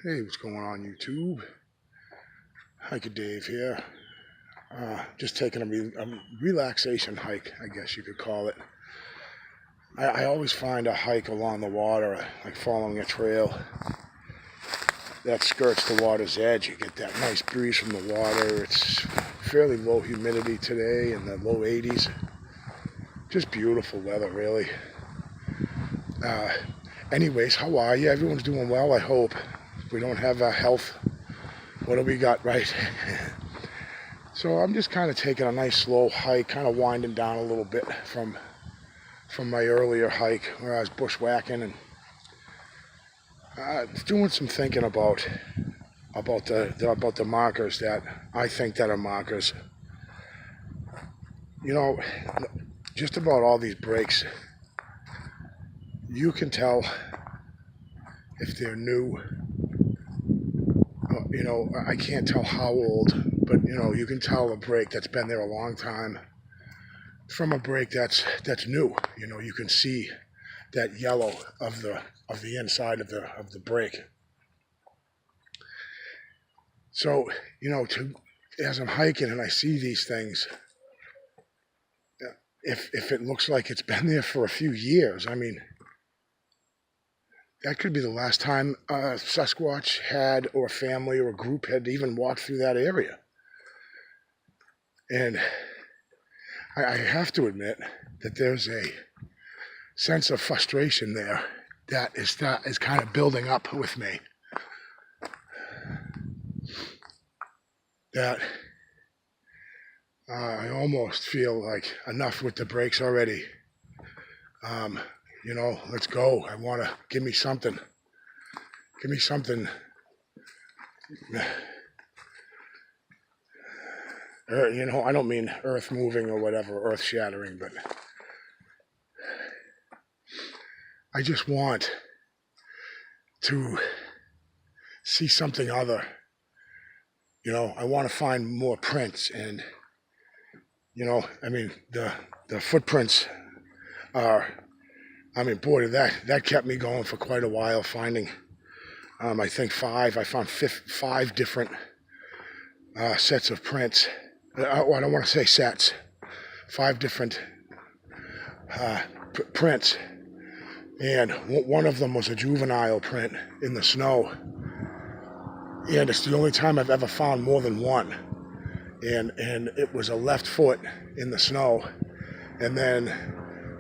Hey, what's going on YouTube? Hiker Dave here. Just taking a relaxation hike, I guess you could call it. I always find a hike along the water, like following a trail that skirts the water's edge. You get that nice breeze from the water. It's fairly low humidity today in the low 80s. Just beautiful weather, really. Anyways, how are you? Everyone's doing well, I hope. We don't have health. What do we got, right? So I'm just kind of taking a nice slow hike, kind of winding down a little bit from my earlier hike where I was bushwhacking, and doing some thinking about the markers that I think that are markers. You know, just about all these breaks, you can tell if they're new. You know, I can't tell how old, but you know, you can tell a break that's been there a long time from a break that's new. You know, you can see that yellow of the inside of the break. So, you know, as I'm hiking and I see these things, if it looks like it's been there for a few years, I mean, that could be the last time a Sasquatch had, or a family or a group had even walked through that area. And I have to admit that there's a sense of frustration there that is kind of building up with me. That I almost feel like enough with the breaks already. You know, let's go. I want to, give me something. Give me something. You know, I don't mean earth moving or whatever, earth shattering, but I just want to see something other. You know, I want to find more prints, and, you know, I mean, the footprints are, I mean, boy, that kept me going for quite a while, finding, I think I found five different sets of prints. I don't want to say sets, 5 different prints, and one of them was a juvenile print in the snow, and it's the only time I've ever found more than one, and it was a left foot in the snow, and then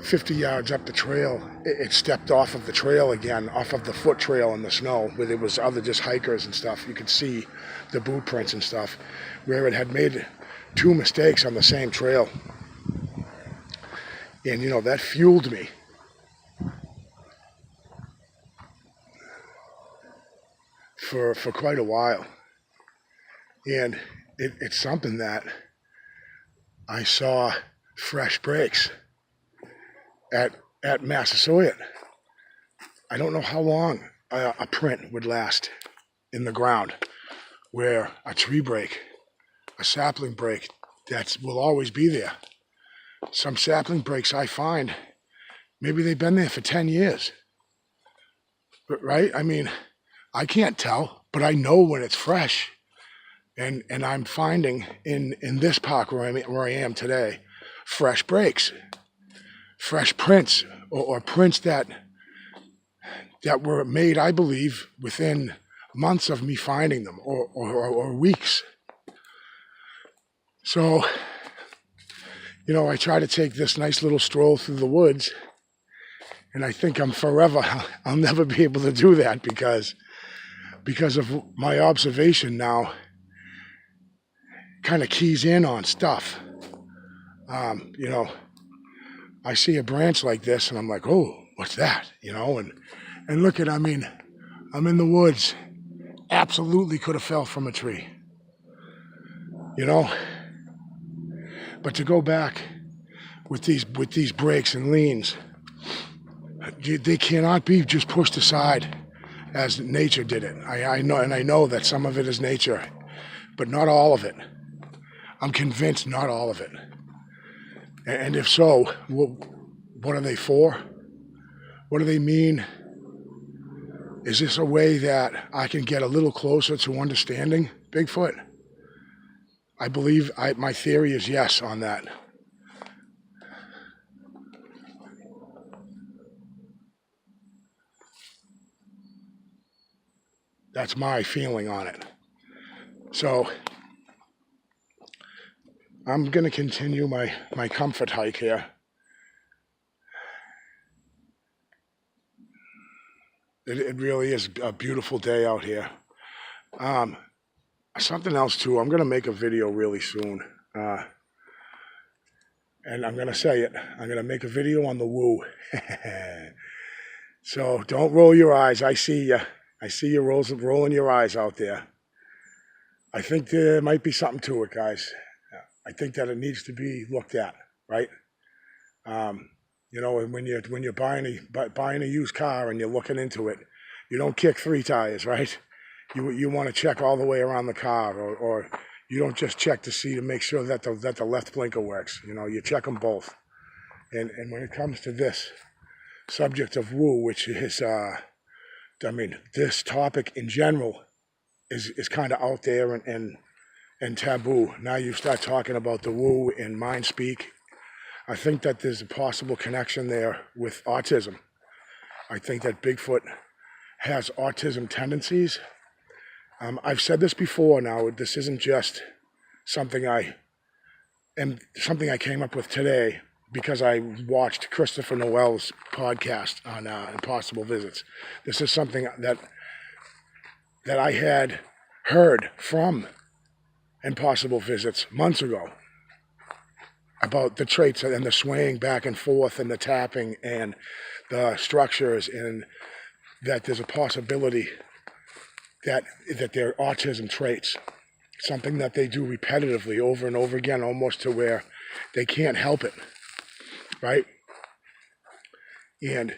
50 yards up the trail, it stepped off of the trail again, off of the foot trail in the snow, where there was other just hikers and stuff. You could see the boot prints and stuff, where it had made 2 mistakes on the same trail. And, you know, that fueled me. For quite a while. And it's something that I saw fresh breaks at Massasoit. I don't know how long a print would last in the ground, where a tree break, a sapling break, that will always be there. Some sapling breaks I find, maybe they've been there for 10 years. But, right? I mean, I can't tell, but I know when it's fresh. And I'm finding in this park where I am today, fresh breaks, fresh prints, or prints that were made, I believe, within months of me finding them, or weeks. So, you know, I try to take this nice little stroll through the woods, and I think I'll never be able to do that because of my observation now kind of keys in on stuff. You know, I see a branch like this and I'm like, oh, what's that? You know, and look at, I mean, I'm in the woods. Absolutely could have fell from a tree. You know? But to go back with these breaks and leans, they cannot be just pushed aside as nature did it. I know, and I know that some of it is nature, but not all of it. I'm convinced not all of it. And if so, what are they for? What do they mean? Is this a way that I can get a little closer to understanding Bigfoot? I believe, my theory is yes on that. That's my feeling on it. So I'm going to continue my comfort hike here. It really is a beautiful day out here. Something else too, I'm going to make a video really soon. And I'm going to say it. I'm going to make a video on the woo. So don't roll your eyes. I see you. I see you rolling your eyes out there. I think there might be something to it, guys. I think that it needs to be looked at, right? You know, when you're buying a used car and you're looking into it, you don't kick 3 tires, right? You want to check all the way around the car, or you don't just check to make sure that the left blinker works. You know, you check them both. And when it comes to this subject of woo, which is, I mean, this topic in general is kind of out there and taboo. Now you start talking about the woo in mind speak. I think that there's a possible connection there with autism. I think that Bigfoot has autism tendencies. I've said this before now. This isn't just something I came up with today because I watched Christopher Noel's podcast on Impossible Visits. This is something that I had heard from Impossible Visits months ago about the traits and the swaying back and forth and the tapping and the structures, and that there's a possibility that they're autism traits, something that they do repetitively over and over again, almost to where they can't help it, right? And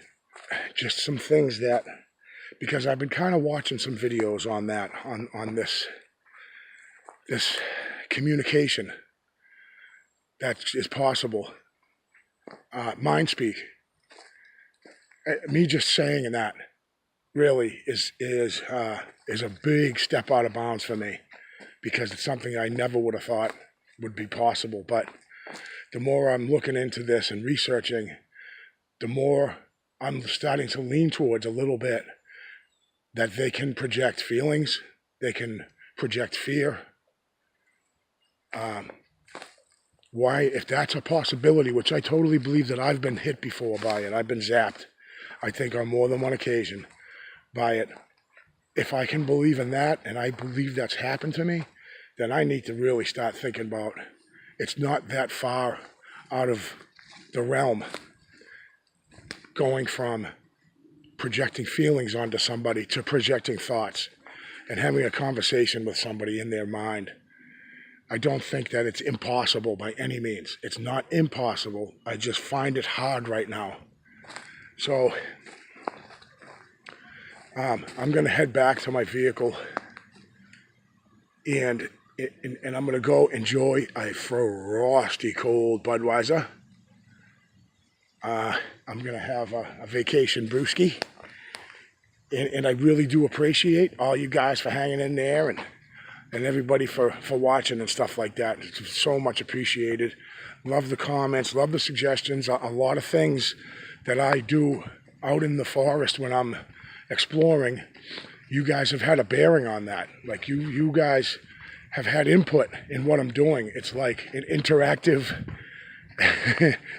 just some things that, because I've been kind of watching some videos on that, on this communication that is possible, mind speak. Me just saying that really is a big step out of bounds for me, because it's something I never would have thought would be possible. But the more I'm looking into this and researching, the more I'm starting to lean towards a little bit that they can project feelings, they can project fear. Why, if that's a possibility, which I totally believe that I've been hit before by it, I've been zapped, I think on more than one occasion by it. If I can believe in that, and I believe that's happened to me, then I need to really start thinking about, it's not that far out of the realm going from projecting feelings onto somebody to projecting thoughts and having a conversation with somebody in their mind. I don't think that it's impossible by any means. It's not impossible. I just find it hard right now. So I'm going to head back to my vehicle, and I'm going to go enjoy a frosty cold Budweiser. I'm going to have a vacation brewski. And I really do appreciate all you guys for hanging in there, and everybody for watching and stuff like that. It's so much appreciated. Love the comments, love the suggestions. A lot of things that I do out in the forest when I'm exploring, you guys have had a bearing on that. Like you guys have had input in what I'm doing. It's like an interactive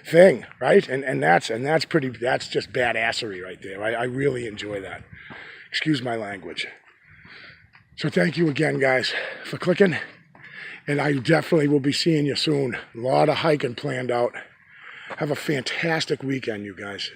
thing, right? And that's just badassery right there. I really enjoy that. Excuse my language. So thank you again, guys, for clicking. And I definitely will be seeing you soon. A lot of hiking planned out. Have a fantastic weekend, you guys.